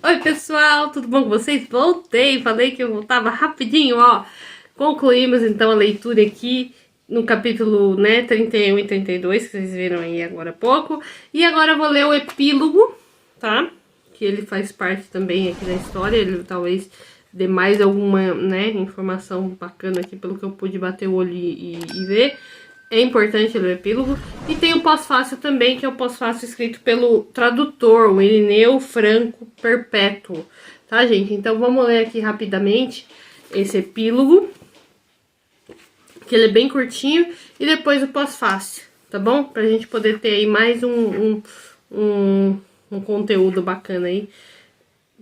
Oi pessoal, tudo bom com vocês? Voltei, falei que eu voltava rapidinho, ó. Concluímos então a leitura aqui no capítulo, 31 e 32, que vocês viram aí agora há pouco. E agora eu vou ler o epílogo, tá? Que ele faz parte também aqui da história, ele talvez dê mais alguma, informação bacana aqui pelo que eu pude bater o olho e ver. É importante ler o epílogo. E tem o pós-fácil também, que é o pós-fácil escrito pelo tradutor, o Irineu Franco Perpétuo. Tá, gente? Então vamos ler aqui rapidamente esse epílogo, que ele é bem curtinho, e depois o pós-fácil, tá bom? Pra gente poder ter aí mais um conteúdo bacana aí,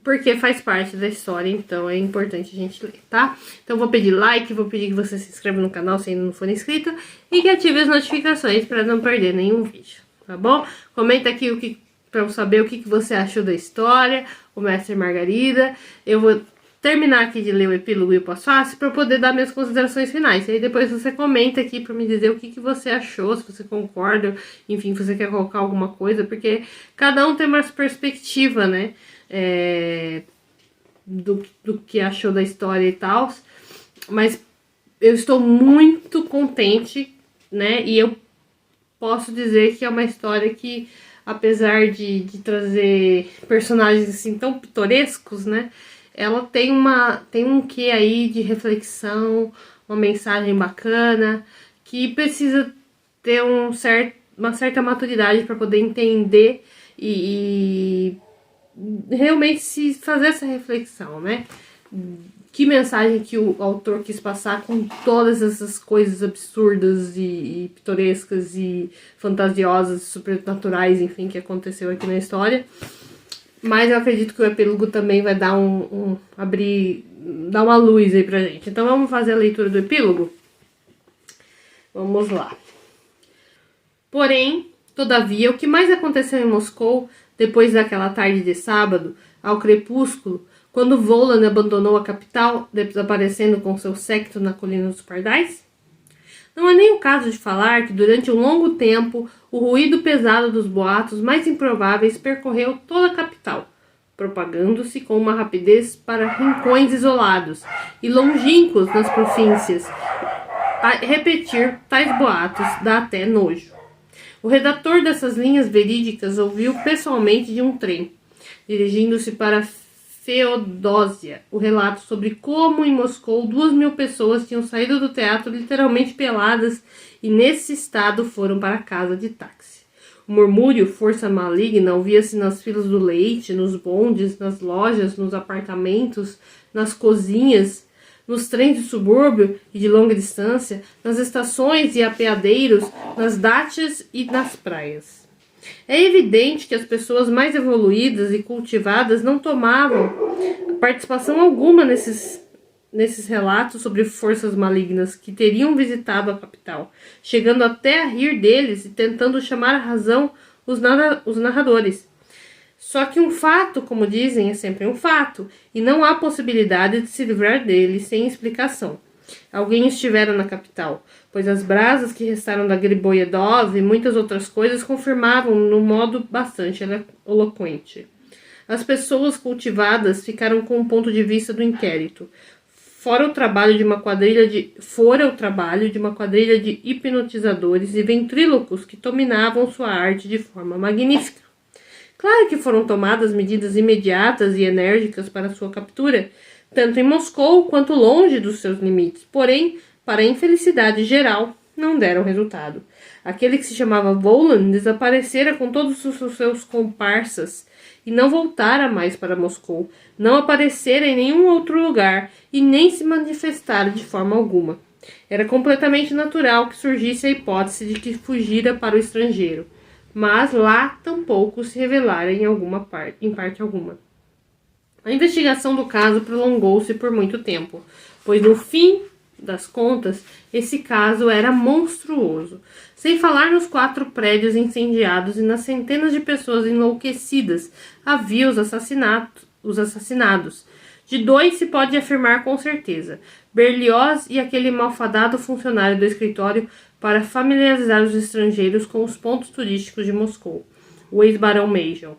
porque faz parte da história, então é importante a gente ler, tá? Então vou pedir like, vou pedir que você se inscreva no canal se ainda não for inscrito e que ative as notificações para não perder nenhum vídeo, tá bom? Comenta aqui para eu saber o que você achou da história, o Mestre e Margarida. Eu vou terminar aqui de ler o epílogo e o pós-fácil para poder dar minhas considerações finais. E aí depois você comenta aqui para me dizer o que você achou, se você concorda, enfim, se você quer colocar alguma coisa, porque cada um tem uma perspectiva, né? Do que achou da história e tal, mas eu estou muito contente, né? E eu posso dizer que é uma história que, apesar de trazer personagens assim tão pitorescos, né? Ela tem um quê aí de reflexão, uma mensagem bacana, que precisa ter uma certa maturidade para poder entender e realmente se fazer essa reflexão, né? Que mensagem que o autor quis passar com todas essas coisas absurdas e pitorescas e fantasiosas, supernaturais, enfim, que aconteceu aqui na história. Mas eu acredito que o epílogo também vai dar dar uma luz aí pra gente. Então vamos fazer a leitura do epílogo? Vamos lá. Porém, todavia, o que mais aconteceu em Moscou depois daquela tarde de sábado, ao crepúsculo, quando Volan abandonou a capital, desaparecendo com seu séquito na colina dos Pardais? Não é nem o caso de falar que durante um longo tempo o ruído pesado dos boatos mais improváveis percorreu toda a capital, propagando-se com uma rapidez para rincões isolados e longínquos nas províncias. A repetir tais boatos dá até nojo. O redator dessas linhas verídicas ouviu pessoalmente de um trem, dirigindo-se para Feodósia, o relato sobre como em Moscou 2.000 pessoas tinham saído do teatro literalmente peladas e nesse estado foram para a casa de táxi. O murmúrio, força maligna, ouvia-se nas filas do leite, nos bondes, nas lojas, nos apartamentos, nas cozinhas, nos trens de subúrbio e de longa distância, nas estações e apeadeiros, nas dachas e nas praias. É evidente que as pessoas mais evoluídas e cultivadas não tomavam participação alguma nesses relatos sobre forças malignas que teriam visitado a capital, chegando até a rir deles e tentando chamar à razão os narradores. Só que um fato, como dizem, é sempre um fato, e não há possibilidade de se livrar dele sem explicação. Alguém estivera na capital, pois as brasas que restaram da Griboyedov e muitas outras coisas confirmavam no modo bastante eloquente. As pessoas cultivadas ficaram com o ponto de vista do inquérito. Fora o trabalho de uma quadrilha de hipnotizadores e ventrílocos que dominavam sua arte de forma magnífica. Claro que foram tomadas medidas imediatas e enérgicas para sua captura, tanto em Moscou quanto longe dos seus limites, porém, para a infelicidade geral, não deram resultado. Aquele que se chamava Volan desaparecera com todos os seus comparsas e não voltara mais para Moscou, não aparecera em nenhum outro lugar e nem se manifestara de forma alguma. Era completamente natural que surgisse a hipótese de que fugira para o estrangeiro, mas lá tampouco se revelara em parte alguma. A investigação do caso prolongou-se por muito tempo, pois no fim das contas, esse caso era monstruoso, sem falar nos 4 prédios incendiados e nas centenas de pessoas enlouquecidas. Havia os assassinados. De 2 se pode afirmar com certeza, Berlioz e aquele malfadado funcionário do escritório para familiarizar os estrangeiros com os pontos turísticos de Moscou, o ex-barão Major.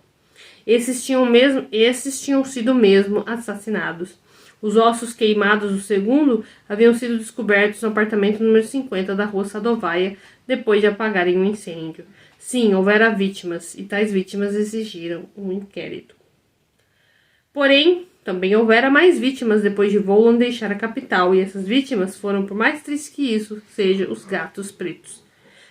Esses tinham sido mesmo assassinados. Os ossos queimados do segundo haviam sido descobertos no apartamento número 50 da rua Sadovaia, depois de apagarem um incêndio. Sim, houvera vítimas, e tais vítimas exigiram um inquérito. Porém, também houvera mais vítimas depois de Volan deixar a capital, e essas vítimas foram, por mais tristes que isso, seja os gatos pretos.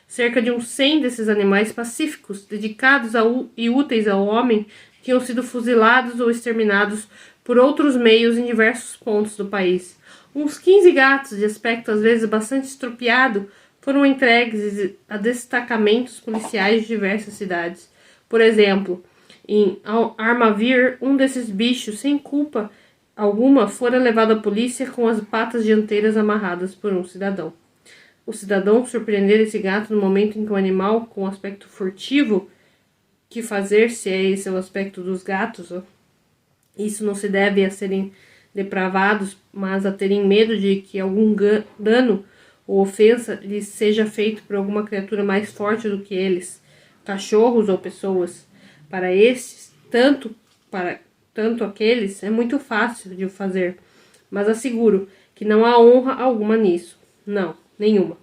Cerca de uns 100 desses animais pacíficos, dedicados e úteis ao homem, tinham sido fuzilados ou exterminados por outros meios em diversos pontos do país. Uns 15 gatos, de aspecto às vezes bastante estropiado, foram entregues a destacamentos policiais de diversas cidades. Por exemplo, em Armavir, um desses bichos, sem culpa alguma, fora levado à polícia com as patas dianteiras amarradas por um cidadão. O cidadão surpreender esse gato no momento em que o animal, com aspecto furtivo, que fazer se é esse o aspecto dos gatos, isso não se deve a serem depravados, mas a terem medo de que algum dano ou ofensa lhes seja feito por alguma criatura mais forte do que eles, cachorros ou pessoas. Para estes, tanto aqueles, é muito fácil de o fazer, mas asseguro que não há honra alguma nisso. Não, nenhuma.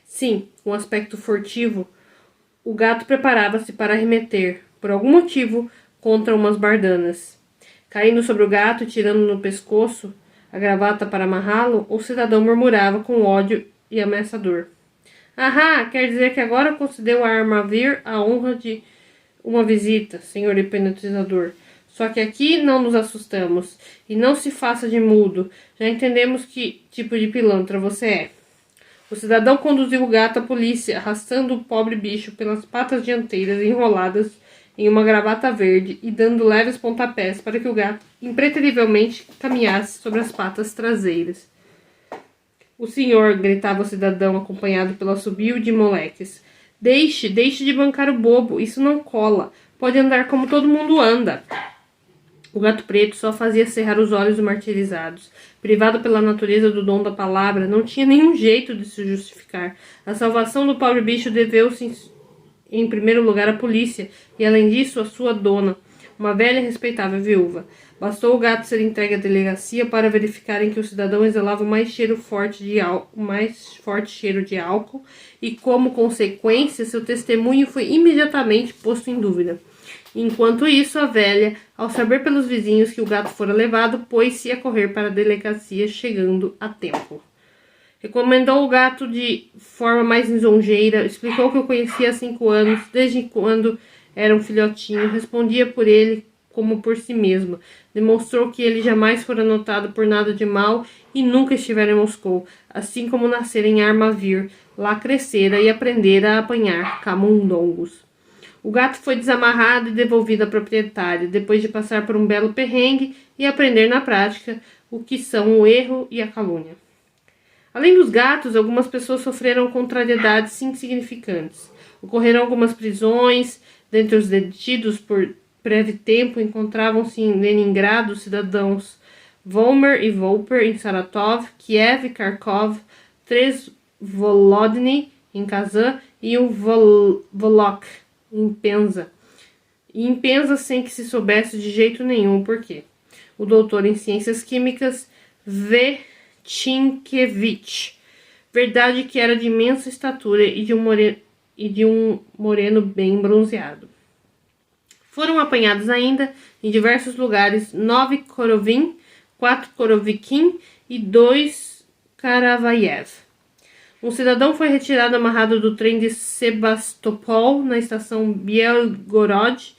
Sim, com aspecto furtivo, o gato preparava-se para arremeter, por algum motivo, contra umas bardanas. Caindo sobre o gato e tirando no pescoço a gravata para amarrá-lo, o cidadão murmurava com ódio e ameaçador. Ahá, quer dizer que agora concedeu a Armavir a honra de uma visita, senhor hipnotizador. Só que aqui não nos assustamos. E não se faça de mudo. Já entendemos que tipo de pilantra você é. O cidadão conduziu o gato à polícia, arrastando o pobre bicho pelas patas dianteiras enroladas em uma gravata verde e dando leves pontapés para que o gato impreterivelmente caminhasse sobre as patas traseiras. O senhor, gritava o cidadão, acompanhado pelo assobio de moleques. Deixe de bancar o bobo, isso não cola. Pode andar como todo mundo anda. O gato preto só fazia cerrar os olhos martirizados. Privado pela natureza do dom da palavra, não tinha nenhum jeito de se justificar. A salvação do pobre bicho deveu-se em primeiro lugar à polícia, e além disso, a sua dona, uma velha e respeitável viúva. Bastou o gato ser entregue à delegacia para verificarem que o cidadão exalava o mais forte cheiro de álcool e, como consequência, seu testemunho foi imediatamente posto em dúvida. Enquanto isso, a velha, ao saber pelos vizinhos que o gato fora levado, pôs-se a correr para a delegacia, chegando a tempo. Recomendou o gato de forma mais lisonjeira, explicou que o conhecia há 5 anos, desde quando era um filhotinho, respondia por ele como por si mesma. Demonstrou que ele jamais fora notado por nada de mal e nunca estivera em Moscou, assim como nascera em Armavir, lá crescera e aprendera a apanhar camundongos. O gato foi desamarrado e devolvido à proprietária, depois de passar por um belo perrengue e aprender na prática o que são o erro e a calúnia. Além dos gatos, algumas pessoas sofreram contrariedades insignificantes. Ocorreram algumas prisões. Dentre os detidos por breve tempo, encontravam-se em Leningrado os cidadãos Volmer e Volper em Saratov, Kiev e Kharkov, 3 Volodny em Kazan e um Volok em Penza. E em Penza sem que se soubesse de jeito nenhum o porquê. O doutor em ciências químicas Chinkevich. Verdade que era de imensa estatura e de um moreno bem bronzeado. Foram apanhados ainda em diversos lugares 9 Korovin, 4 Korovikin e 2 Karavayev. Um cidadão foi retirado amarrado do trem de Sebastopol na estação Bielgorod.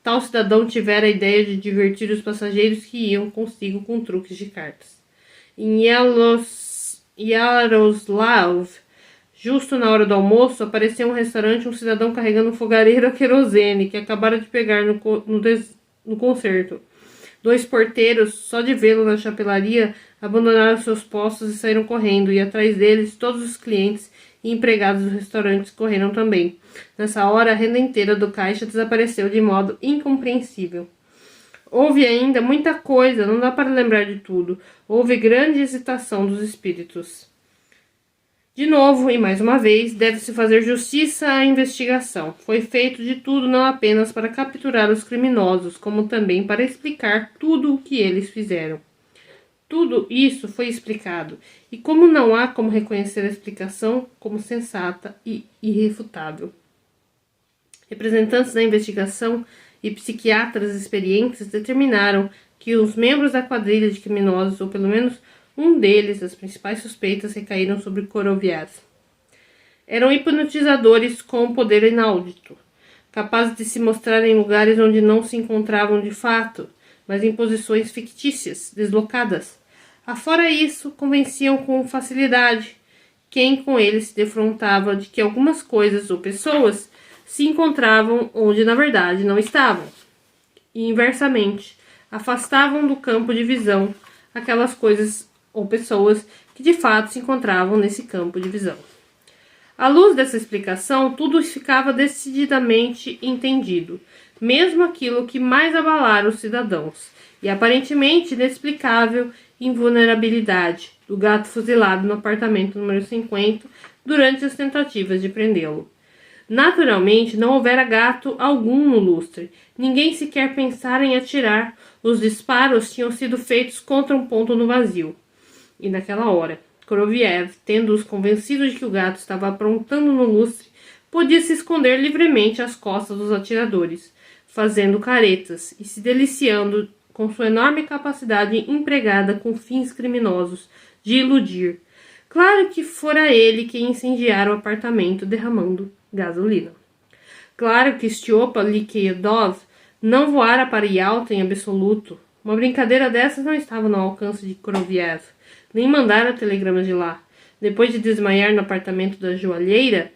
Tal cidadão tivera a ideia de divertir os passageiros que iam consigo com truques de cartas. Em Yaroslav, justo na hora do almoço, apareceu um restaurante um cidadão carregando um fogareiro a querosene que acabara de pegar no concerto. 2 porteiros, só de vê-lo na chapelaria, abandonaram seus postos e saíram correndo, e atrás deles todos os clientes e empregados dos restaurantes correram também. Nessa hora, a renda inteira do caixa desapareceu de modo incompreensível. Houve ainda muita coisa, não dá para lembrar de tudo. Houve grande hesitação dos espíritos. De novo, e mais uma vez, deve-se fazer justiça à investigação. Foi feito de tudo não apenas para capturar os criminosos, como também para explicar tudo o que eles fizeram. Tudo isso foi explicado, e como não há como reconhecer a explicação como sensata e irrefutável. Representantes da investigação e psiquiatras experientes determinaram que os membros da quadrilha de criminosos, ou pelo menos um deles, as principais suspeitas recaíram sobre Koroviev. Eram hipnotizadores com poder inaudito, capazes de se mostrar em lugares onde não se encontravam de fato, mas em posições fictícias, deslocadas. Afora isso, convenciam com facilidade quem com eles se defrontava de que algumas coisas ou pessoas se encontravam onde na verdade não estavam. E inversamente, afastavam do campo de visão aquelas coisas ou pessoas que de fato se encontravam nesse campo de visão. À luz dessa explicação, tudo ficava decididamente entendido, mesmo aquilo que mais abalara os cidadãos, e aparentemente inexplicável invulnerabilidade do gato fuzilado no apartamento número 50 durante as tentativas de prendê-lo. Naturalmente, não houvera gato algum no lustre. Ninguém sequer pensara em atirar. Os disparos tinham sido feitos contra um ponto no vazio. E naquela hora, Koroviev, tendo-os convencido de que o gato estava aprontando no lustre, podia se esconder livremente às costas dos atiradores, fazendo caretas e se deliciando com sua enorme capacidade empregada com fins criminosos de iludir. Claro que fora ele quem incendiara o apartamento derramando gasolina. Claro que Stiopa Likeyedov não voara para Yalta em absoluto. Uma brincadeira dessas não estava no alcance de Koroviev, nem mandara telegramas de lá. Depois de desmaiar no apartamento da joalheira,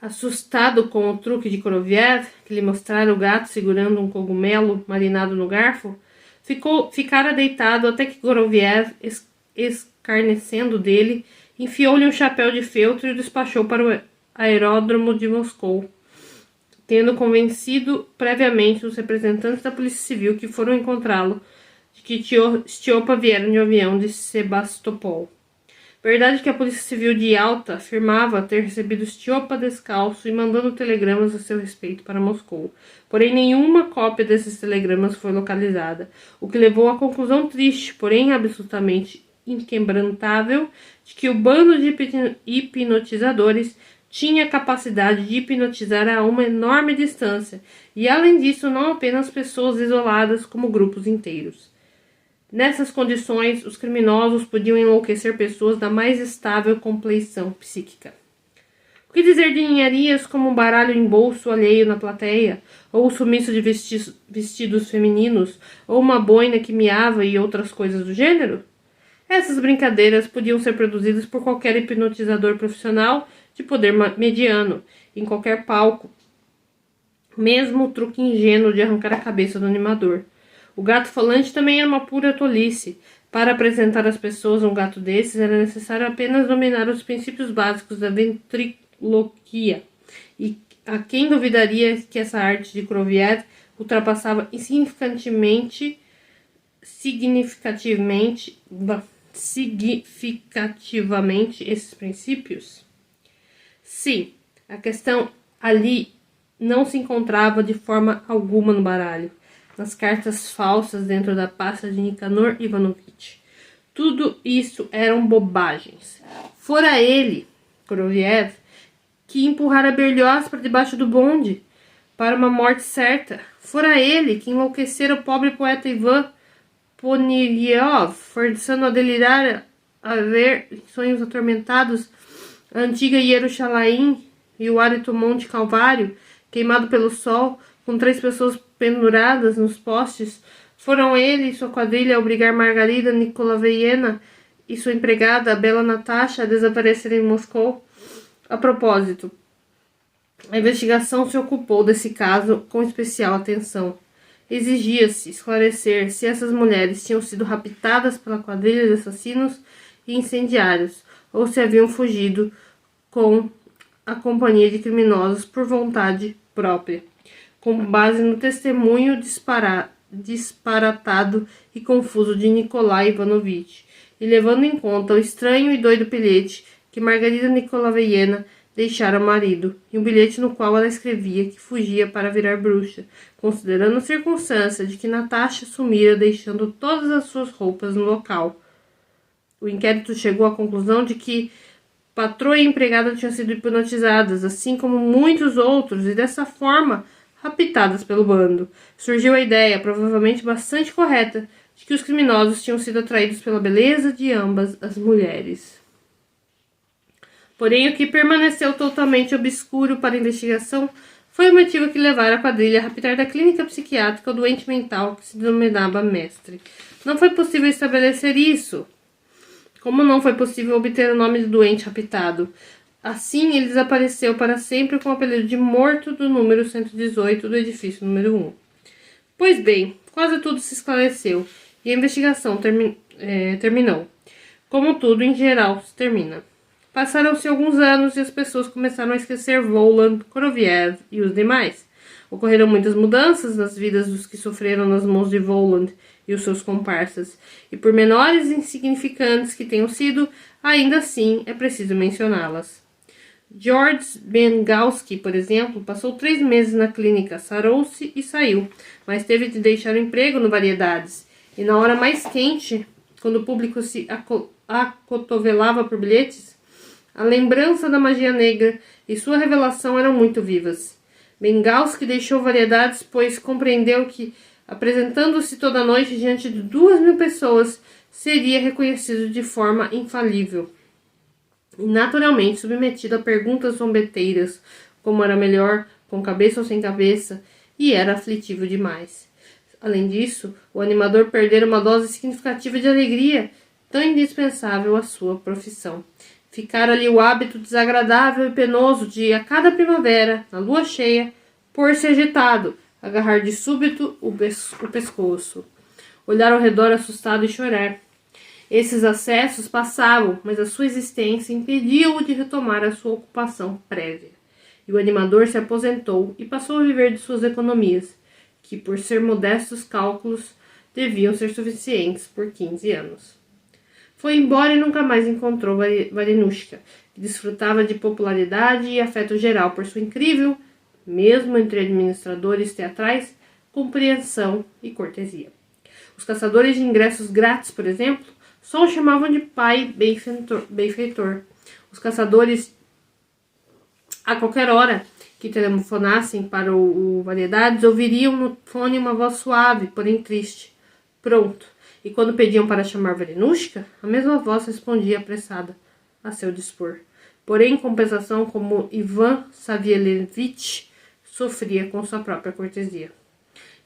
assustado com o truque de Koroviev, que lhe mostrara o gato segurando um cogumelo marinado no garfo, ficara deitado até que Koroviev, escarnecendo dele, enfiou-lhe um chapéu de feltro e o despachou para o aeródromo de Moscou, tendo convencido previamente os representantes da Polícia Civil que foram encontrá-lo de que Stiopa viera de um avião de Sebastopol. Verdade que a Polícia Civil de Yalta afirmava ter recebido Stiopa descalço e mandando telegramas a seu respeito para Moscou. Porém, nenhuma cópia desses telegramas foi localizada, o que levou à conclusão triste, porém absolutamente inquebrantável, de que o bando de hipnotizadores tinha a capacidade de hipnotizar a uma enorme distância, e além disso, não apenas pessoas isoladas, como grupos inteiros. Nessas condições, os criminosos podiam enlouquecer pessoas da mais estável compleição psíquica. O que dizer de ninharias como um baralho em bolso alheio na plateia, ou o sumiço de vestidos femininos, ou uma boina que miava e outras coisas do gênero? Essas brincadeiras podiam ser produzidas por qualquer hipnotizador profissional de poder mediano, em qualquer palco, mesmo o truque ingênuo de arrancar a cabeça do animador. O gato falante também era uma pura tolice. Para apresentar às pessoas um gato desses, era necessário apenas dominar os princípios básicos da ventriloquia. E a quem duvidaria que essa arte de Koroviev ultrapassava significativamente esses princípios? Sim, a questão ali não se encontrava de forma alguma no baralho, nas cartas falsas dentro da pasta de Nicanor Ivanovich. Tudo isso eram bobagens. Fora ele, Koroviev, que empurrara Berlioz para debaixo do bonde, para uma morte certa. Fora ele que enlouquecera o pobre poeta Ivan Poniryov, forçando a delirar, a ver em sonhos atormentados a antiga Jerusalém e o árido Monte Calvário, queimado pelo sol, com 3 pessoas penduradas nos postes. Foram ele e sua quadrilha a obrigar Margarida Nikolaevna e sua empregada, a bela Natasha, a desaparecerem em Moscou. A propósito, a investigação se ocupou desse caso com especial atenção. Exigia-se esclarecer se essas mulheres tinham sido raptadas pela quadrilha de assassinos e incendiários, ou se haviam fugido com a companhia de criminosos por vontade própria, com base no testemunho disparatado e confuso de Nikolai Ivanovich, e levando em conta o estranho e doido bilhete que Margarida Nikolaevna deixara ao marido, e um bilhete no qual ela escrevia que fugia para virar bruxa, considerando a circunstância de que Natasha sumira deixando todas as suas roupas no local. O inquérito chegou à conclusão de que patroa e empregada tinham sido hipnotizadas, assim como muitos outros, e dessa forma raptadas pelo bando. Surgiu a ideia, provavelmente bastante correta, de que os criminosos tinham sido atraídos pela beleza de ambas as mulheres. Porém, o que permaneceu totalmente obscuro para a investigação foi o motivo que levara a quadrilha a raptar da clínica psiquiátrica o doente mental que se denominava Mestre. Não foi possível estabelecer isso, como não foi possível obter o nome do doente raptado. Assim, ele desapareceu para sempre com o apelido de Morto do número 118 do edifício número 1. Pois bem, quase tudo se esclareceu e a investigação terminou. Como tudo, em geral, se termina. Passaram-se alguns anos e as pessoas começaram a esquecer Voland, Koroviev e os demais. Ocorreram muitas mudanças nas vidas dos que sofreram nas mãos de Voland e os seus comparsas, e por menores e insignificantes que tenham sido, ainda assim é preciso mencioná-las. George Bengalski, por exemplo, passou 3 meses na clínica, sarou-se e saiu, mas teve de deixar o emprego no Variedades, e na hora mais quente, quando o público se acotovelava por bilhetes, a lembrança da magia negra e sua revelação eram muito vivas. Bengalski deixou Variedades, pois compreendeu que, apresentando-se toda noite diante de 2.000 pessoas, seria reconhecido de forma infalível. E naturalmente submetido a perguntas zombeteiras, como era melhor, com cabeça ou sem cabeça, e era aflitivo demais. Além disso, o animador perdera uma dose significativa de alegria, tão indispensável à sua profissão. Ficara ali o hábito desagradável e penoso de, a cada primavera, na lua cheia, pôr-se agitado, agarrar de súbito o pescoço, olhar ao redor assustado e chorar. Esses acessos passavam, mas a sua existência impedia-o de retomar a sua ocupação prévia. E o animador se aposentou e passou a viver de suas economias, que, por ser modestos cálculos, deviam ser suficientes por 15 anos. Foi embora e nunca mais encontrou Varinushka, que desfrutava de popularidade e afeto geral por sua incrível, mesmo entre administradores teatrais, compreensão e cortesia. Os caçadores de ingressos grátis, por exemplo, só o chamavam de pai benfeitor. Os caçadores, a qualquer hora que telefonassem para o Variedades, ouviriam no fone uma voz suave, porém triste. Pronto. E quando pediam para chamar Varinushka, a mesma voz respondia apressada, a seu dispor. Porém, em compensação, como Ivan Savielevich sofria com sua própria cortesia.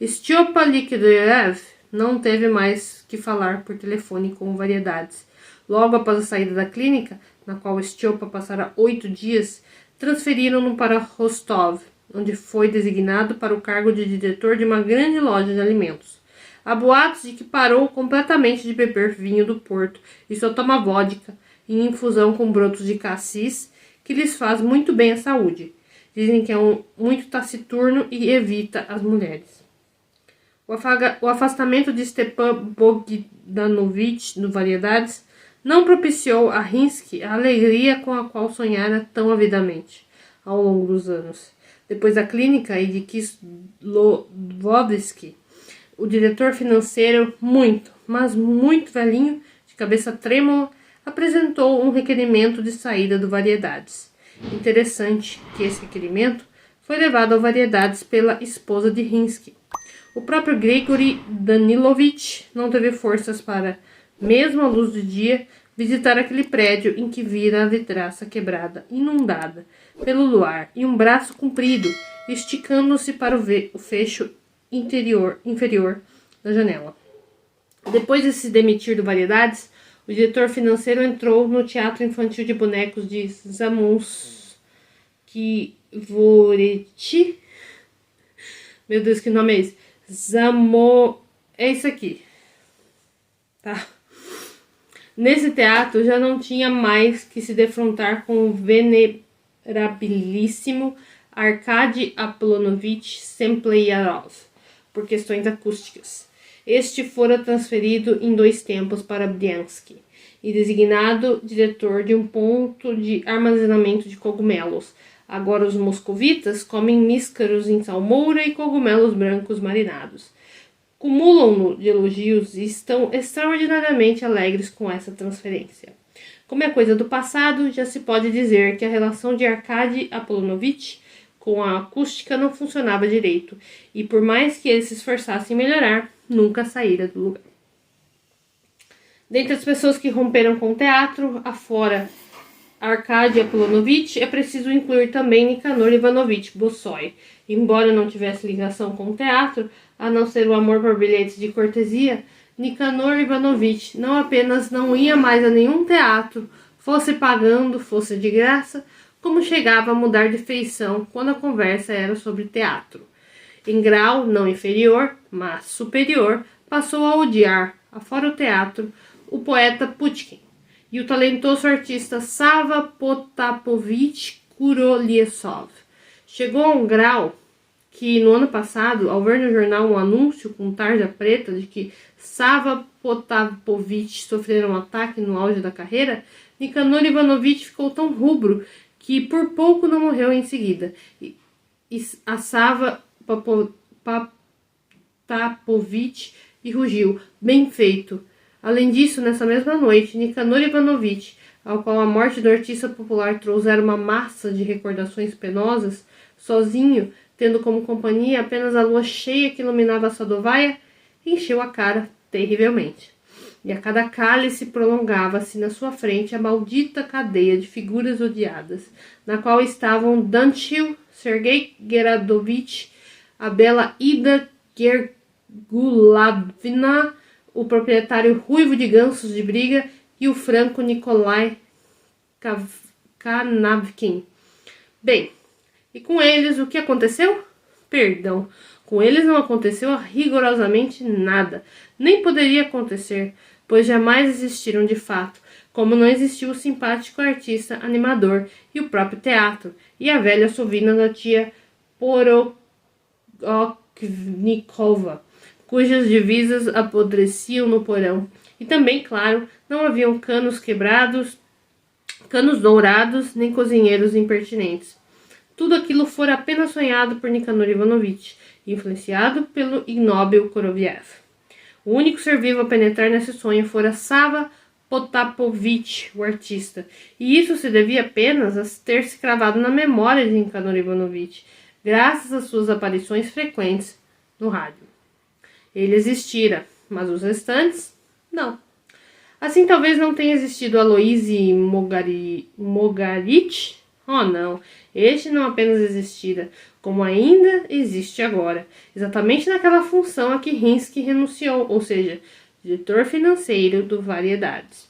Styopa Likderev não teve mais que falar por telefone com Variedades. Logo após a saída da clínica, na qual Styopa passara 8 dias, transferiram-no para Rostov, onde foi designado para o cargo de diretor de uma grande loja de alimentos. Há boatos de que parou completamente de beber vinho do Porto e só toma vodka em infusão com brotos de cassis, que lhes faz muito bem à saúde. Dizem que é muito taciturno e evita as mulheres. O afastamento de Stepan Bogdanovich no Variedades não propiciou a Rinsky a alegria com a qual sonhara tão avidamente ao longo dos anos. Depois da clínica e de Kislovsky, o diretor financeiro, muito, mas muito velhinho, de cabeça trêmula, apresentou um requerimento de saída do Variedades. Interessante que esse requerimento foi levado ao Variedades pela esposa de Rinsky. O próprio Grigory Danilovich não teve forças para, mesmo à luz do dia, visitar aquele prédio em que vira a vidraça quebrada, inundada pelo luar, e um braço comprido, esticando-se para o fecho inferior da janela. Depois de se demitir do Variedades, o diretor financeiro entrou no teatro infantil de bonecos de Zamoyski Dvoretsky. Meu Deus, que nome é esse? É isso aqui. Tá? Nesse teatro já não tinha mais que se defrontar com o venerabilíssimo Arkady Apollonovich Sempleyarov, por questões acústicas. Este fora transferido em 2 tempos para Briansky, e designado diretor de um ponto de armazenamento de cogumelos. Agora os moscovitas comem míscaros em salmoura e cogumelos brancos marinados. Cumulam-no de elogios e estão extraordinariamente alegres com essa transferência. Como é coisa do passado, já se pode dizer que a relação de Arkady Apollonovitch com a acústica não funcionava direito, e por mais que ele se esforçasse em melhorar, nunca saíra do lugar. Dentre as pessoas que romperam com o teatro, afora Arkady Apollonovitch, é preciso incluir também Nikanor Ivanovitch Bolshoi. Embora não tivesse ligação com o teatro, a não ser o amor por bilhetes de cortesia, Nikanor Ivanovitch não apenas não ia mais a nenhum teatro, fosse pagando, fosse de graça, como chegava a mudar de feição quando a conversa era sobre teatro. Em grau não inferior, mas superior, passou a odiar, afora o teatro, o poeta Pushkin e o talentoso artista Sava Potapovich Kurolyesov. Chegou a um grau que, no ano passado, ao ver no jornal um anúncio com tarja preta de que Sava Potapovich sofrera um ataque no auge da carreira, Nikanor Ivanovitch ficou tão rubro que por pouco não morreu em seguida. E a Sava Potapovich e rugiu: bem feito! Além disso, nessa mesma noite, Nikanor Ivanovitch, ao qual a morte do artista popular trouxera uma massa de recordações penosas, sozinho, tendo como companhia apenas a lua cheia que iluminava a Sadovaia, encheu a cara terrivelmente. E a cada cálice prolongava-se na sua frente a maldita cadeia de figuras odiadas, na qual estavam Dantil, Sergei Geradovich, a bela Ida Gergulavna, o proprietário ruivo de gansos de briga e o franco Nikolai Kanavkin. Bem, e com eles o que aconteceu? Perdão, com eles não aconteceu rigorosamente nada, nem poderia acontecer, pois jamais existiram de fato, como não existiu o simpático artista animador e o próprio teatro, e a velha sovina da tia Poroknikova, cujas divisas apodreciam no porão. E também, claro, não haviam canos quebrados, canos dourados, nem cozinheiros impertinentes. Tudo aquilo fora apenas sonhado por Nikanor Ivanovitch, influenciado pelo ignóbil Koroviev. O único ser vivo a penetrar nesse sonho fora Sava Potapovich, o artista, e isso se devia apenas a ter se cravado na memória de Nikanor Ivanovitch, graças às suas aparições frequentes no rádio. Ele existira, mas os restantes, não. Assim talvez não tenha existido Aloysi Mogaritch. Oh não, este não apenas existira, como ainda existe agora, exatamente naquela função a que Rinsky renunciou, ou seja, diretor financeiro do Variedades.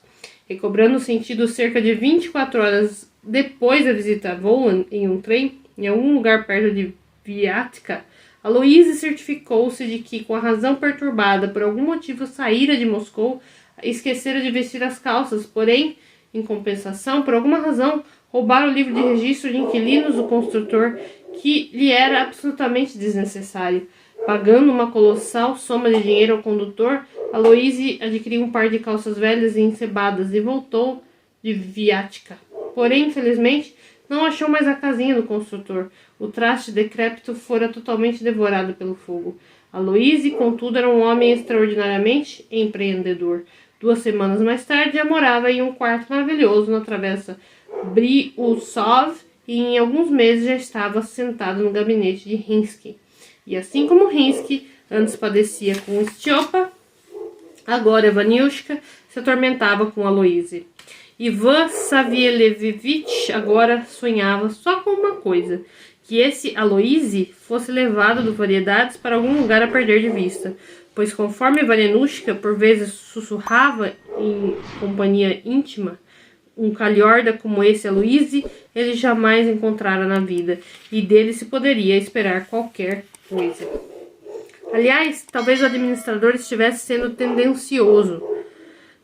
Recobrando o sentido cerca de 24 horas depois da visita a Volan em um trem, em algum lugar perto de Viatka, Aloysi certificou-se de que, com a razão perturbada por algum motivo saíra de Moscou, esquecera de vestir as calças, porém, em compensação, por alguma razão, roubara o livro de registro de inquilinos do construtor, que lhe era absolutamente desnecessário. Pagando uma colossal soma de dinheiro ao condutor, Aloysi adquiriu um par de calças velhas e encebadas e voltou de Viatka. Porém, infelizmente, não achou mais a casinha do construtor. O traste decrépito fora totalmente devorado pelo fogo. Aloysi, contudo, era um homem extraordinariamente empreendedor. 2 semanas mais tarde, já morava em um quarto maravilhoso na travessa Briusov e em alguns meses já estava sentado no gabinete de Rinsky. E assim como Rinsky antes padecia com Stiopa, agora Evaniushka se atormentava com Aloysi. Ivan Savielevich agora sonhava só com uma coisa: que esse Aloysi fosse levado do Variedades para algum lugar a perder de vista, pois conforme Varenushka por vezes sussurrava em companhia íntima, um calhorda como esse Aloysi ele jamais encontrara na vida, e dele se poderia esperar qualquer coisa. Aliás, talvez o administrador estivesse sendo tendencioso.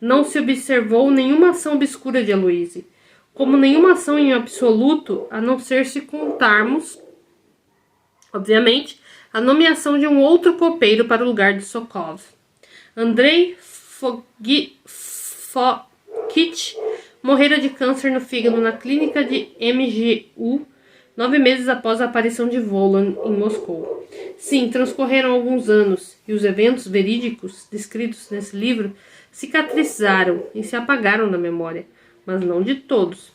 Não se observou nenhuma ação obscura de Aloysi, como nenhuma ação em absoluto, a não ser se contarmos, obviamente, a nomeação de um outro copeiro para o lugar de Sokov. Andrei Fokievich Kit morrera de câncer no fígado na clínica de MGU 9 meses após a aparição de Volan em Moscou. Sim, transcorreram alguns anos e os eventos verídicos descritos nesse livro cicatrizaram e se apagaram da memória, mas não de todos.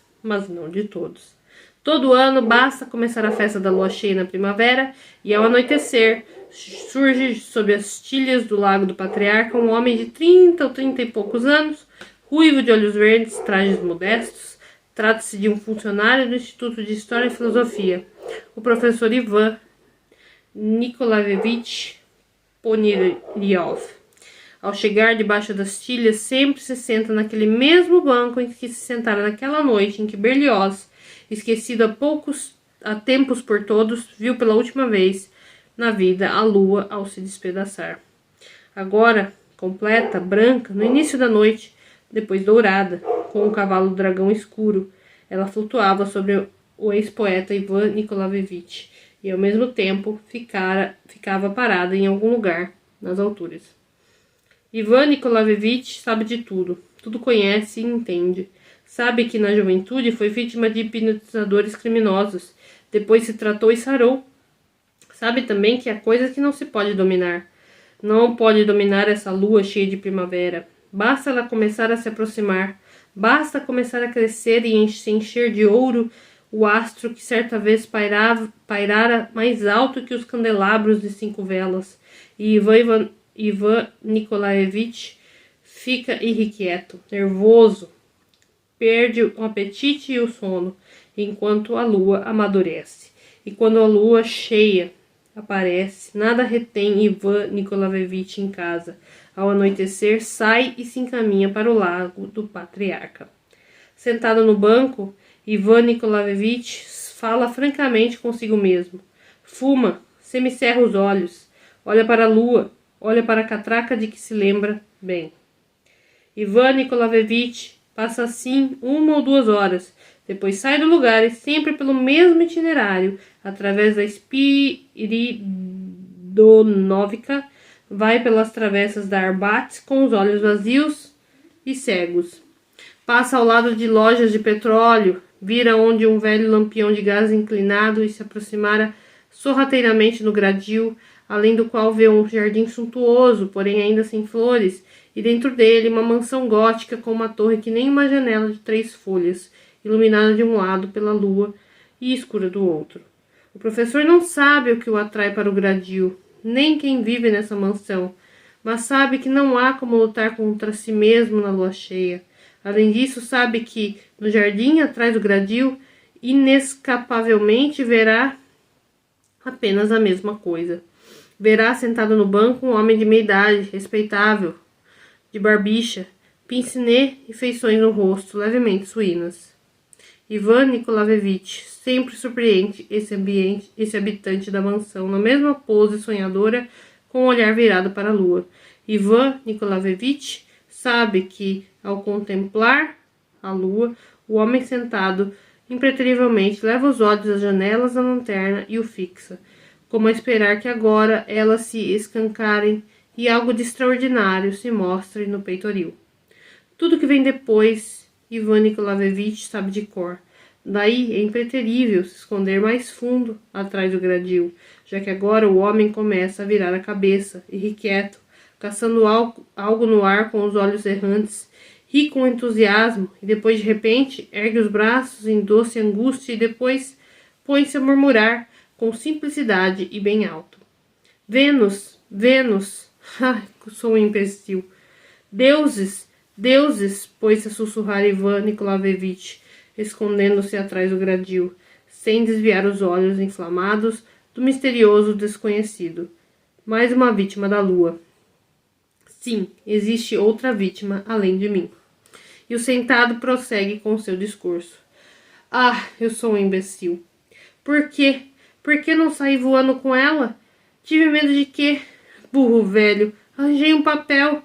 Todo ano basta começar a festa da lua cheia na primavera e ao anoitecer surge sob as tilhas do Lago do Patriarca um homem de 30 ou 30 e poucos anos, ruivo de olhos verdes, trajes modestos. Trata-se de um funcionário do Instituto de História e Filosofia, o professor Ivan Nikolaevich Poniryov. Ao chegar debaixo das tilhas, sempre se senta naquele mesmo banco em que se sentara naquela noite em que Berlioz, esquecido há tempos por todos, viu pela última vez na vida a lua ao se despedaçar. Agora, completa, branca, no início da noite, depois dourada, com o cavalo dragão escuro, ela flutuava sobre o ex-poeta Ivan Nikolaevich e ao mesmo tempo ficava parada em algum lugar nas alturas. Ivan Nikolaevich sabe de tudo conhece e entende. Sabe que na juventude foi vítima de hipnotizadores criminosos, depois se tratou e sarou. Sabe também que há coisas que não se pode dominar. Não pode dominar essa lua cheia de primavera. Basta ela começar a se aproximar, basta começar a crescer e se encher de ouro o astro que certa vez pairara mais alto que os candelabros de 5 velas. E Ivan Nikolaevich fica irrequieto, nervoso, perde o apetite e o sono, enquanto a lua amadurece. E quando a lua cheia aparece, nada retém Ivan Nikolaevich em casa. Ao anoitecer, sai e se encaminha para o Lago do Patriarca. Sentado no banco, Ivan Nikolaevich fala francamente consigo mesmo. Fuma, semicerra os olhos, olha para a lua, olha para a catraca de que se lembra bem. Ivan Nikolaevich passa assim 1 ou 2 horas, depois sai do lugar e sempre pelo mesmo itinerário, através da Spiridonovka, vai pelas travessas da Arbat com os olhos vazios e cegos. Passa ao lado de lojas de petróleo, vira onde um velho lampião de gás inclinado e se aproximara sorrateiramente no gradil, além do qual vê um jardim suntuoso, porém ainda sem flores, e dentro dele uma mansão gótica com uma torre que nem uma janela de 3 folhas, iluminada de um lado pela lua e escura do outro. O professor não sabe o que o atrai para o gradil, nem quem vive nessa mansão, mas sabe que não há como lutar contra si mesmo na lua cheia. Além disso, sabe que no jardim atrás do gradil, inescapavelmente verá apenas a mesma coisa. Verá sentado no banco um homem de meia idade, respeitável, de barbicha, pince-nez e feições no rosto, levemente suínas. Ivan Nikolaevich sempre surpreende esse habitante da mansão, na mesma pose sonhadora, com o olhar virado para a lua. Ivan Nikolaevich sabe que, ao contemplar a lua, o homem sentado impreterivelmente leva os olhos às janelas da lanterna e o fixa, como a esperar que agora elas se escancarem e algo de extraordinário se mostre no peitoril. Tudo que vem depois, Ivan Nikolaevich sabe de cor. Daí é impreterível se esconder mais fundo atrás do gradil, já que agora o homem começa a virar a cabeça, irrequieto, caçando algo no ar com os olhos errantes, ri com entusiasmo e depois de repente ergue os braços em doce angústia e depois põe-se a murmurar com simplicidade e bem alto. Vênus, Vênus, ai, sou um imbecil. Deuses, deuses, pôs-se a sussurrar Ivan Nikolaevich, escondendo-se atrás do gradil, sem desviar os olhos inflamados do misterioso desconhecido. Mais uma vítima da lua. Sim, existe outra vítima além de mim. E o sentado prossegue com seu discurso. Ah, eu sou um imbecil. Por quê? Por que não saí voando com ela? Tive medo de quê? Burro velho. Arranjei um papel.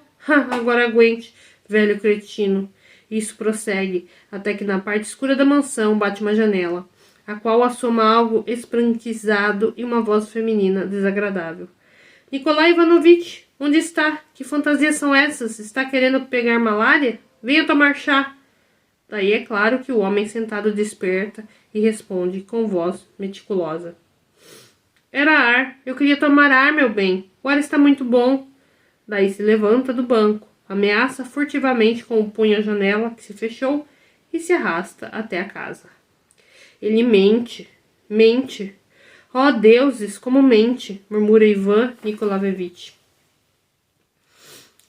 Agora aguente, velho cretino. Isso prossegue, até que na parte escura da mansão bate uma janela, a qual assoma algo esbranquiçado e uma voz feminina desagradável. Nikolai Ivanovich, onde está? Que fantasias são essas? Está querendo pegar malária? Venha tomar chá. Daí é claro que o homem sentado desperta e responde com voz meticulosa. Era ar, eu queria tomar ar, meu bem, o ar está muito bom. Daí se levanta do banco, ameaça furtivamente com o punho a janela que se fechou e se arrasta até a casa. Ele mente, mente. Oh, deuses, como mente, murmura Ivan Nikolaevich,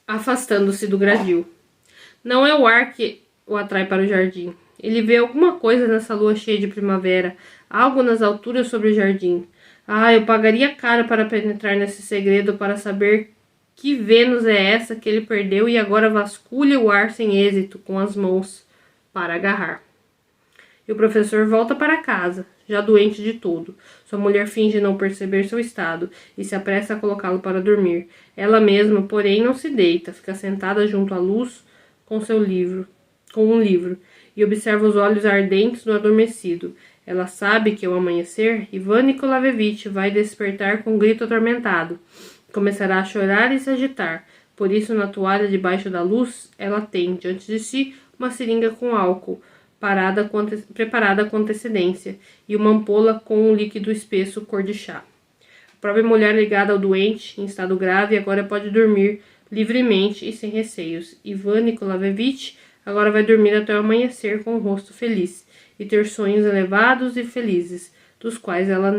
afastando-se do gradil. Não é o ar que o atrai para o jardim. Ele vê alguma coisa nessa lua cheia de primavera, algo nas alturas sobre o jardim. Ah, eu pagaria caro para penetrar nesse segredo, para saber que Vênus é essa que ele perdeu e agora vasculha o ar sem êxito com as mãos para agarrar. E o professor volta para casa, já doente de tudo. Sua mulher finge não perceber seu estado e se apressa a colocá-lo para dormir. Ela mesma, porém, não se deita, fica sentada junto à luz com um livro, e observa os olhos ardentes do adormecido. Ela sabe que ao amanhecer, Ivan Nikolaevich vai despertar com um grito atormentado. Começará a chorar e se agitar. Por isso, na toalha debaixo da luz, ela tem, diante de si, uma seringa com álcool, preparada com antecedência, e uma ampola com um líquido espesso cor de chá. A própria mulher ligada ao doente, em estado grave, agora pode dormir livremente e sem receios. Ivan Nikolaevich agora vai dormir até o amanhecer com o rosto feliz e ter sonhos elevados e felizes, dos quais ela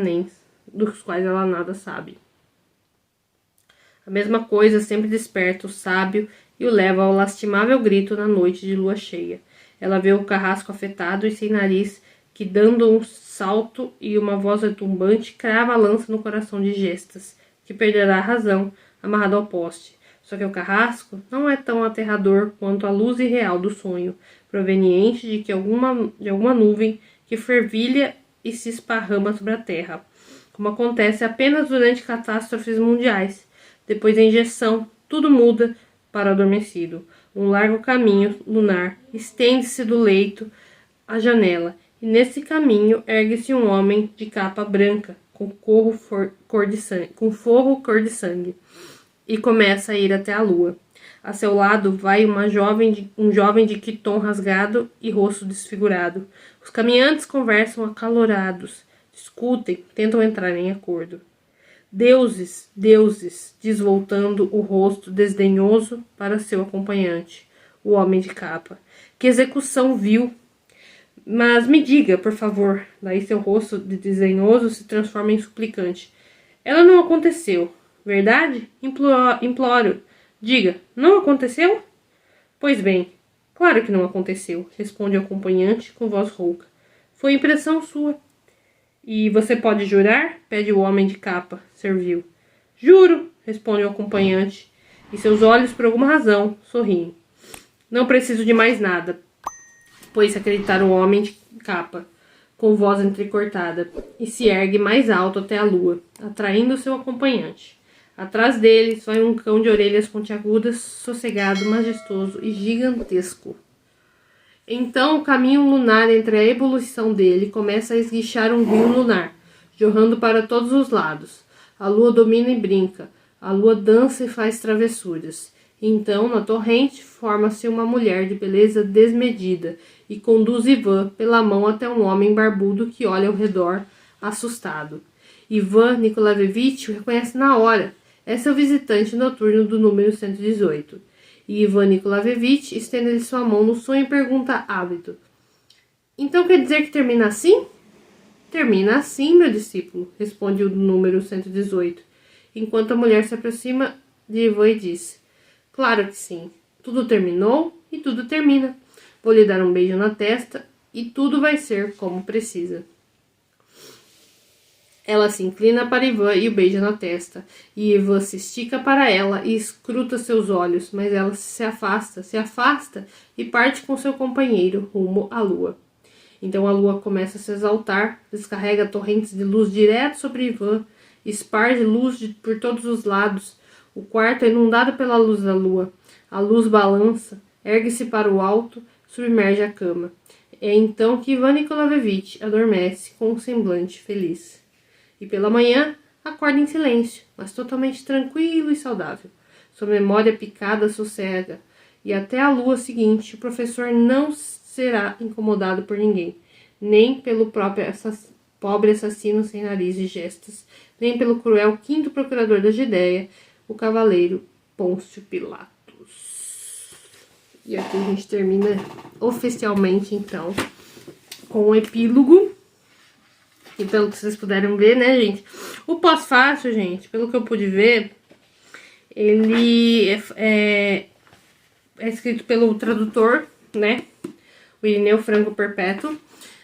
nada sabe. A mesma coisa sempre desperta o sábio e o leva ao lastimável grito na noite de lua cheia. Ela vê o carrasco afetado e sem nariz, que dando um salto e uma voz retumbante, crava a lança no coração de Gestas, que perderá a razão, amarrado ao poste. Só que o carrasco não é tão aterrador quanto a luz irreal do sonho, proveniente de alguma nuvem que fervilha e se esparrama sobre a terra, como acontece apenas durante catástrofes mundiais. Depois da injeção, tudo muda para o adormecido. Um largo caminho lunar estende-se do leito à janela, e nesse caminho ergue-se um homem de capa branca, com forro cor de sangue, e começa a ir até a lua. A seu lado vai um jovem de quiton rasgado e rosto desfigurado. Os caminhantes conversam acalorados, discutem, tentam entrar em acordo. Deuses, deuses, diz voltando o rosto desdenhoso para seu acompanhante, o homem de capa. Que execução vil! Mas me diga, por favor. Daí seu rosto de desdenhoso se transforma em suplicante. Ela não aconteceu, verdade? Imploro. Diga, não aconteceu? Pois bem, claro que não aconteceu, responde o acompanhante com voz rouca. Foi impressão sua. E você pode jurar? Pede o homem de capa, servil. Juro, responde o acompanhante, e seus olhos, por alguma razão, sorriem. Não preciso de mais nada, pôs-se a acreditar o homem de capa, com voz entrecortada, e se ergue mais alto até a lua, atraindo seu acompanhante. Atrás deles vai um cão de orelhas pontiagudas, sossegado, majestoso e gigantesco. Então o caminho lunar entre a ebulição dele começa a esguichar um rio lunar, jorrando para todos os lados. A lua domina e brinca, a lua dança e faz travessuras. Então, na torrente, forma-se uma mulher de beleza desmedida e conduz Ivan pela mão até um homem barbudo que olha ao redor, assustado. Ivan Nikolaevich o reconhece na hora. É seu visitante noturno do número 118. E Ivan Nikolaevich estende-lhe sua mão no sonho e pergunta ávido. Então quer dizer que termina assim? Termina assim, meu discípulo, responde o número 118, enquanto a mulher se aproxima de Ivan e diz. Claro que sim. Tudo terminou e tudo termina. Vou lhe dar um beijo na testa e tudo vai ser como precisa. Ela se inclina para Ivan e o beija na testa, e Ivan se estica para ela e escruta seus olhos, mas ela se afasta e parte com seu companheiro rumo à lua. Então a lua começa a se exaltar, descarrega torrentes de luz direto sobre Ivan, esparge luz por todos os lados. O quarto é inundado pela luz da lua. A luz balança, ergue-se para o alto, submerge a cama. É então que Ivan Nikolaevich adormece com um semblante feliz. E pela manhã, acorda em silêncio, mas totalmente tranquilo e saudável. Sua memória picada sossega, e até a lua seguinte o professor não será incomodado por ninguém, nem pelo próprio pobre assassino sem nariz e gestos, nem pelo cruel quinto procurador da Judéia, o cavaleiro Pôncio Pilatos. E aqui a gente termina oficialmente, então, com o epílogo. E pelo que vocês puderam ver, né, gente? O pós-fácil, gente, pelo que eu pude ver, ele é escrito pelo tradutor, né, o Irineu Franco Perpétuo,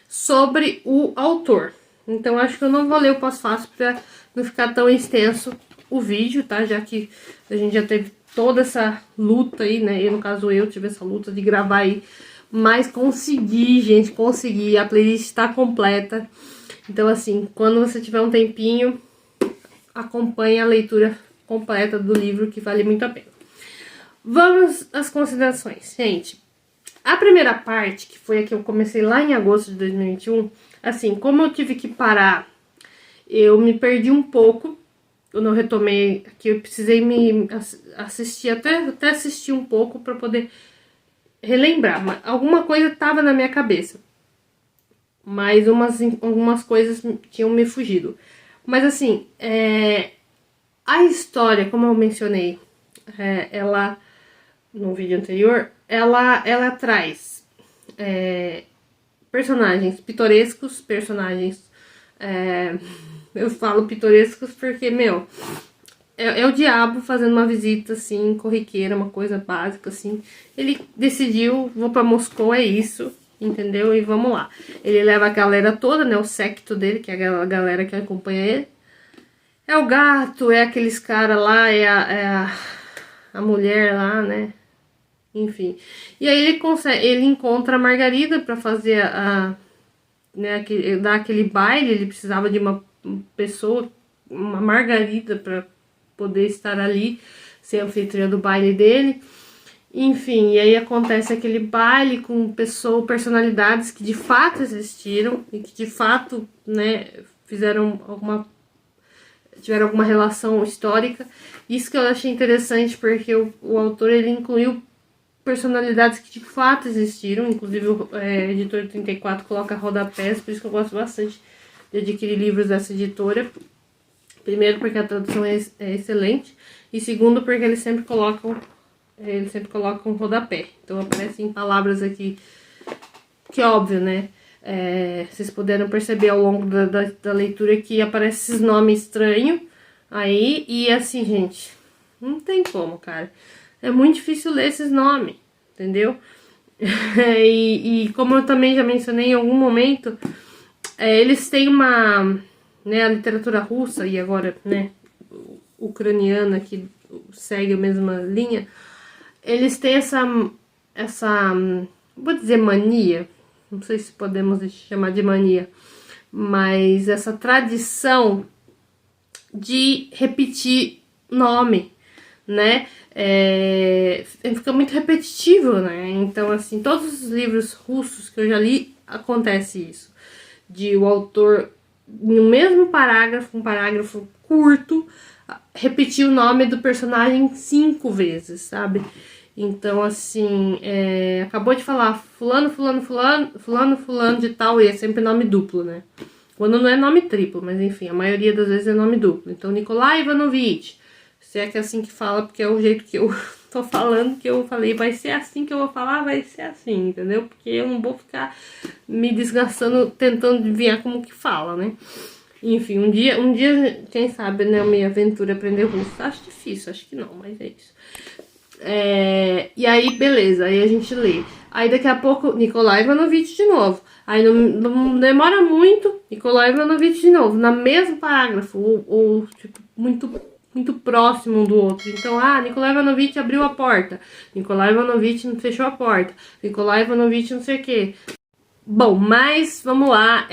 sobre o autor. Então, acho que eu não vou ler o pós-fácil pra não ficar tão extenso o vídeo, tá? Já que a gente já teve toda essa luta aí, né? E no caso eu tive essa luta de gravar aí. Mas consegui, gente, consegui. A playlist tá completa. Então, assim, quando você tiver um tempinho, acompanhe a leitura completa do livro, que vale muito a pena. Vamos às considerações, gente. A primeira parte, que foi a que eu comecei lá em agosto de 2021, assim, como eu tive que parar, eu me perdi um pouco, eu não retomei, aqui eu precisei me assistir, até assistir um pouco para poder relembrar, mas alguma coisa estava na minha cabeça, mas algumas coisas tinham me fugido. Mas assim, a história, como eu mencionei, ela, no vídeo anterior, ela traz personagens pitorescos, personagens... eu falo pitorescos porque, meu, é o diabo fazendo uma visita, assim, corriqueira, uma coisa básica, assim. Ele decidiu, vou pra Moscou, é isso, entendeu? E vamos lá. Ele leva a galera toda, né, o séquito dele, que é a galera que acompanha ele. É o gato, é aqueles caras lá, é a mulher lá, né? Enfim. E aí ele encontra a Margarida pra fazer né, dar aquele baile. Ele precisava de uma pessoa, uma Margarida, pra poder estar ali, ser anfitriã do baile dele. Enfim, e aí acontece aquele baile com personalidades que de fato existiram e que de fato, né, tiveram alguma relação histórica. Isso que eu achei interessante, porque o autor, ele incluiu personalidades que de fato existiram, inclusive o editor 34 coloca rodapés, por isso que eu gosto bastante de adquirir livros dessa editora. Primeiro, porque a tradução é excelente, e segundo, porque eles sempre colocam um rodapé. Então aparecem palavras aqui que é óbvio, né? Vocês puderam perceber ao longo da leitura que aparecem esses nomes estranhos aí, e assim, gente, não tem como, cara. É muito difícil ler esses nomes, entendeu? E como eu também já mencionei em algum momento, eles têm né, a literatura russa e agora, né, ucraniana, que segue a mesma linha, eles têm essa, vou dizer mania, não sei se podemos chamar de mania, mas essa tradição de repetir nome, né? Fica muito repetitivo, né? Então, assim, todos os livros russos que eu já li, acontece isso. De o autor, no mesmo parágrafo, um parágrafo curto, repetir o nome do personagem 5 vezes, sabe? Então, assim, acabou de falar fulano, fulano, fulano, fulano, fulano de tal, e é sempre nome duplo, né? Quando não é nome triplo, mas enfim, a maioria das vezes é nome duplo. Então, Nikolai Ivanovich, se é que é assim que fala, porque é o jeito que eu tô falando, que eu falei, vai ser assim que eu vou falar, vai ser assim, entendeu? Porque eu não vou ficar me desgastando, tentando adivinhar como que fala, né? Enfim, um dia, quem sabe, né, minha aventura aprender russo. Acho difícil, acho que não, mas é isso. E aí, beleza, aí a gente lê. Aí daqui a pouco, Nikolai Ivanovich de novo. Aí não demora muito, Nikolai Ivanovich de novo, no mesmo parágrafo, ou tipo, muito próximo um do outro. Então, Nikolai Ivanovich abriu a porta, Nikolai Ivanovich fechou a porta, Nikolai Ivanovich não sei o que. Bom, mas vamos lá,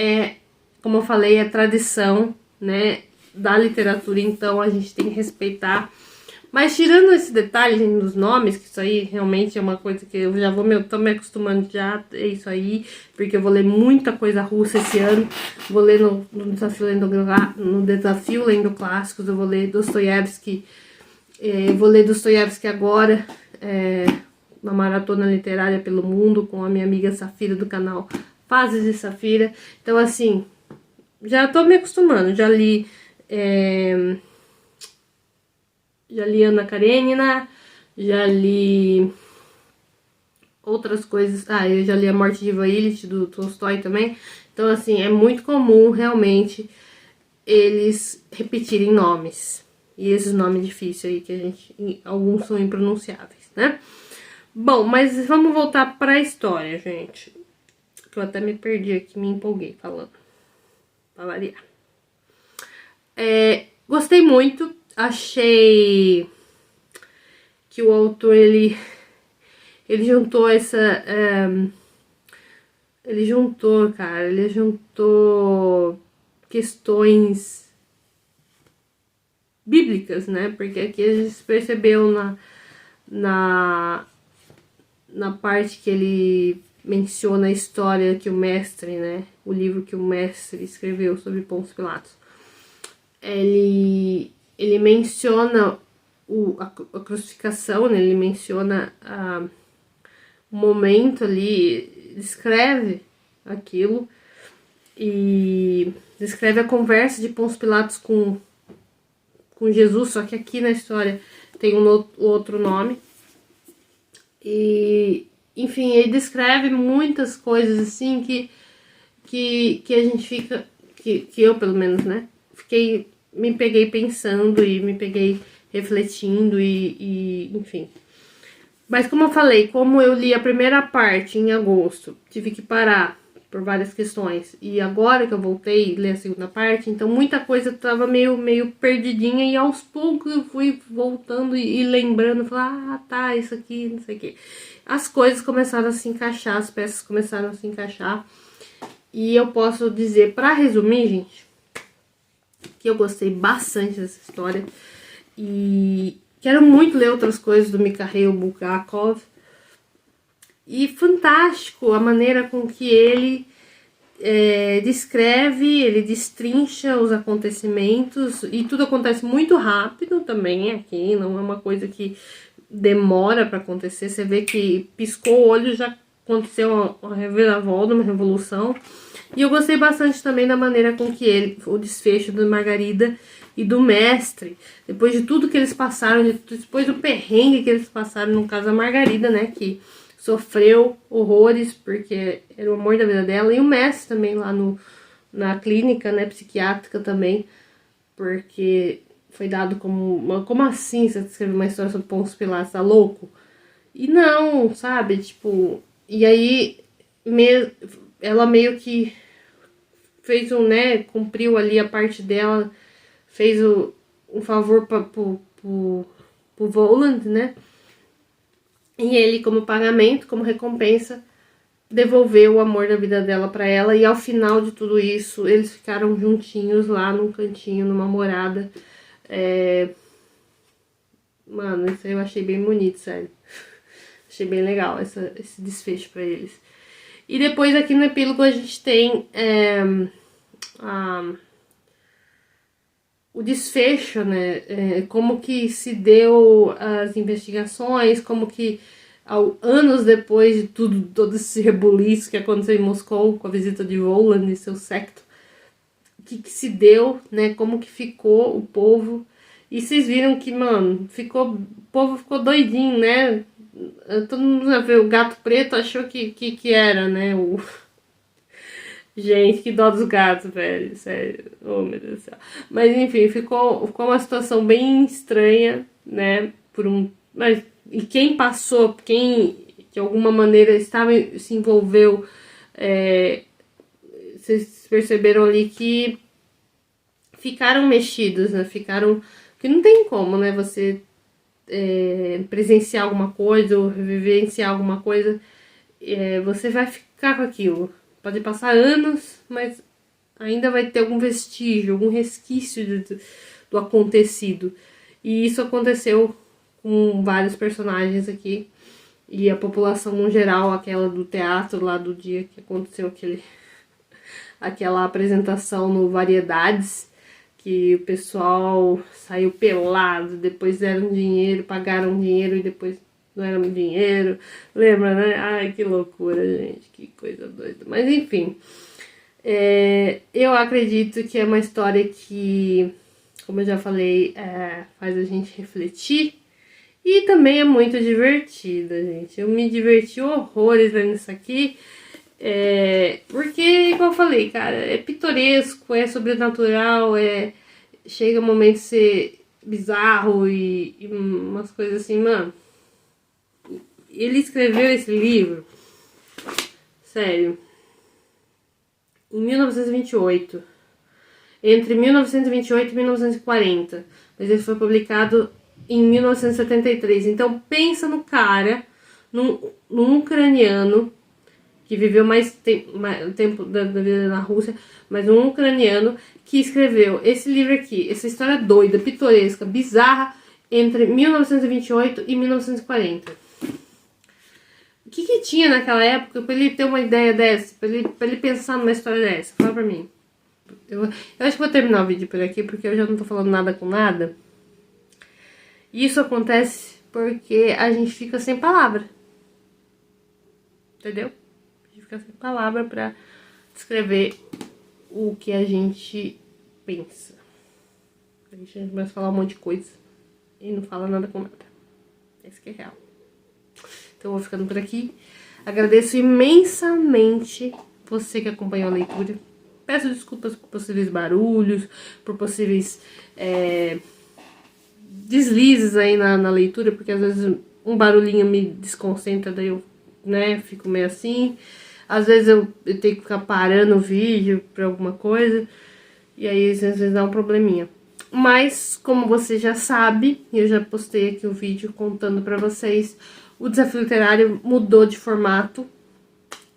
como eu falei, é tradição, né, da literatura, então a gente tem que respeitar. Mas tirando esse detalhe, gente, dos nomes, que isso aí realmente é uma coisa que eu já tô me acostumando já, é isso aí, porque eu vou ler muita coisa russa esse ano, vou ler no desafio lendo clássicos, eu vou ler Dostoiévski, vou ler Dostoiévski agora, uma maratona literária pelo mundo com a minha amiga Safira do canal Fases de Safira. Então, assim, já tô me acostumando. Já li Ana Karenina, já li outras coisas. Eu já li A Morte de Ivan Ilitch, do Tolstói também. Então, assim, é muito comum, realmente, eles repetirem nomes. E esses nomes difíceis aí, que alguns são impronunciáveis, né? Bom, mas vamos voltar para a história, gente. Que eu até me perdi aqui, me empolguei falando. Pra variar. Gostei muito. Achei que o autor, ele juntou ele juntou questões bíblicas, né? Porque aqui a gente percebeu na parte que ele menciona a história que o mestre, né? O livro que o mestre escreveu sobre Pôncio Pilatos. Ele menciona a crucificação, né? Ele menciona o momento ali, descreve aquilo e descreve a conversa de Pôncio Pilatos com Jesus, só que aqui na história tem outro nome. E, enfim, ele descreve muitas coisas assim que a gente fica, que eu pelo menos, né, me peguei pensando e me peguei refletindo e enfim. Mas como eu falei, como eu li a primeira parte em agosto, tive que parar por várias questões, e agora que eu voltei a ler a segunda parte, então muita coisa tava meio perdidinha, e aos poucos eu fui voltando e lembrando, falar, tá, isso aqui, não sei o que. As coisas começaram a se encaixar, as peças começaram a se encaixar, e eu posso dizer, pra resumir, gente, que eu gostei bastante dessa história, e quero muito ler outras coisas do Mikhail Bulgakov. E fantástico a maneira com que ele descreve, ele destrincha os acontecimentos, e tudo acontece muito rápido também aqui, não é uma coisa que demora para acontecer. Você vê que piscou o olho, já aconteceu uma reviravolta, uma revolução. E eu gostei bastante também da maneira com que o desfecho da Margarida e do mestre, depois de tudo que eles passaram, depois do perrengue que eles passaram, no caso a Margarida, né, que sofreu horrores porque era o amor da vida dela, e o mestre também lá na clínica, né, psiquiátrica também, porque foi dado como assim você escreve uma história sobre Pôncio Pilatos, tá louco? E não, sabe, tipo, e aí ela meio que fez cumpriu ali a parte dela, fez um favor pro Voland, né? E ele, como pagamento, como recompensa, devolveu o amor da vida dela pra ela. E ao final de tudo isso, eles ficaram juntinhos lá num cantinho, numa morada. Mano, isso aí eu achei bem bonito, sério. Achei bem legal esse desfecho pra eles. E depois aqui no epílogo a gente tem o desfecho, né? Como que se deu as investigações, como que anos depois de todo esse rebuliço que aconteceu em Moscou com a visita de Voland e seu séquito, o que se deu, né? Como que ficou o povo. E vocês viram que, mano, o povo ficou doidinho, né? Todo mundo já viu, o gato preto achou que era, né? Gente, que dó dos gatos, velho, sério, oh meu Deus do céu. Mas enfim, ficou uma situação bem estranha, né, mas e quem passou, quem de alguma maneira se envolveu, vocês perceberam ali que ficaram mexidos, né, que não tem como, né, você presenciar alguma coisa ou vivenciar alguma coisa, você vai ficar com aquilo. Pode passar anos, mas ainda vai ter algum vestígio, algum resquício do acontecido. E isso aconteceu com vários personagens aqui. E a população no geral, aquela do teatro lá do dia que aconteceu aquela apresentação no Variedades, que o pessoal saiu pelado, depois deram dinheiro, pagaram dinheiro e depois não era muito dinheiro, lembra, né? Ai, que loucura, gente, que coisa doida. Mas enfim, eu acredito que é uma história que, como eu já falei, faz a gente refletir e também é muito divertida, gente. Eu me diverti horrores vendo isso aqui, porque, como eu falei, cara, é pitoresco, é sobrenatural, chega um momento de ser bizarro e umas coisas assim, mano. Ele escreveu esse livro, sério, em 1928, entre 1928 e 1940, mas ele foi publicado em 1973. Então pensa no cara, num ucraniano que viveu mais tempo da vida na Rússia, mas um ucraniano que escreveu esse livro aqui, essa história doida, pitoresca, bizarra, entre 1928 e 1940. O que tinha naquela época pra ele ter uma ideia dessa, pra ele pensar numa história dessa? Fala pra mim. Eu acho que vou terminar o vídeo por aqui, porque eu já não tô falando nada com nada. Isso acontece porque a gente fica sem palavra. Entendeu? A gente fica sem palavra pra descrever o que a gente pensa. A gente começa a falar um monte de coisa e não fala nada com nada. Esse que é real. Então eu vou ficando por aqui. Agradeço imensamente você que acompanhou a leitura. Peço desculpas por possíveis barulhos, por possíveis deslizes aí na leitura, porque às vezes um barulhinho me desconcentra, daí eu, fico meio assim. Às vezes eu tenho que ficar parando o vídeo pra alguma coisa, e aí às vezes dá um probleminha. Mas, como você já sabe, eu já postei aqui o vídeo contando pra vocês, o desafio literário mudou de formato,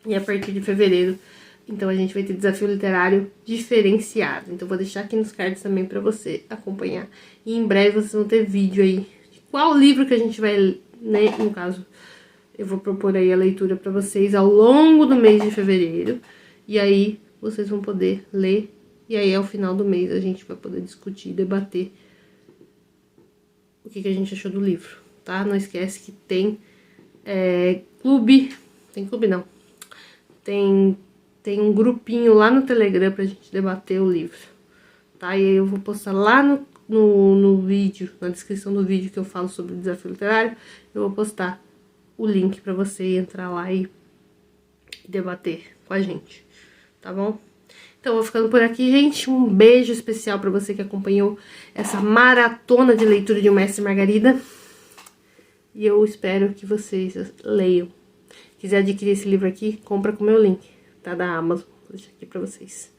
e a partir de fevereiro, então a gente vai ter desafio literário diferenciado. Então vou deixar aqui nos cards também pra você acompanhar. E em breve vocês vão ter vídeo aí de qual livro que a gente vai ler, no caso, eu vou propor aí a leitura pra vocês ao longo do mês de fevereiro. E aí vocês vão poder ler, e aí ao final do mês a gente vai poder discutir e debater o que a gente achou do livro, tá? Não esquece que tem clube, tem clube não, tem um grupinho lá no Telegram pra gente debater o livro, tá? E aí eu vou postar lá no vídeo, na descrição do vídeo que eu falo sobre o desafio literário, eu vou postar o link pra você entrar lá e debater com a gente, tá bom? Então eu vou ficando por aqui, gente. Um beijo especial pra você que acompanhou essa maratona de leitura de O Mestre e Margarida. E eu espero que vocês leiam. Quiser adquirir esse livro aqui, compra com o meu link, tá? Da Amazon. Vou deixar aqui pra vocês.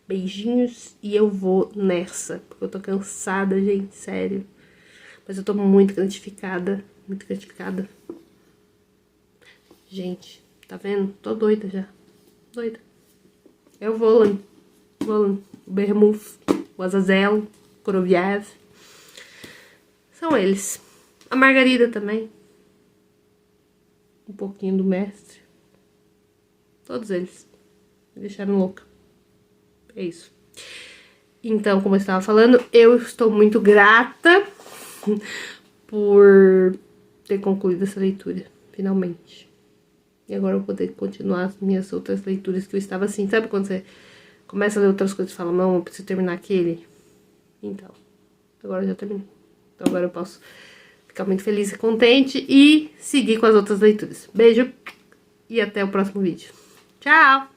Beijinhos e eu vou nessa, porque eu tô cansada, gente, sério. Mas eu tô muito gratificada, muito gratificada. Gente, tá vendo? Tô doida já. Doida. É o Volan, o Bermuf, o Azazel, o Koroviev. São eles. A Margarida também. Um pouquinho do mestre. Todos eles. Me deixaram louca. É isso. Então, como eu estava falando, eu estou muito grata por ter concluído essa leitura, finalmente. E agora eu vou poder continuar as minhas outras leituras que eu estava assim. Sabe quando você começa a ler outras coisas e fala, não, eu preciso terminar aquele? Então, agora eu já terminei. Então agora eu posso ficar muito feliz e contente e seguir com as outras leituras. Beijo e até o próximo vídeo. Tchau!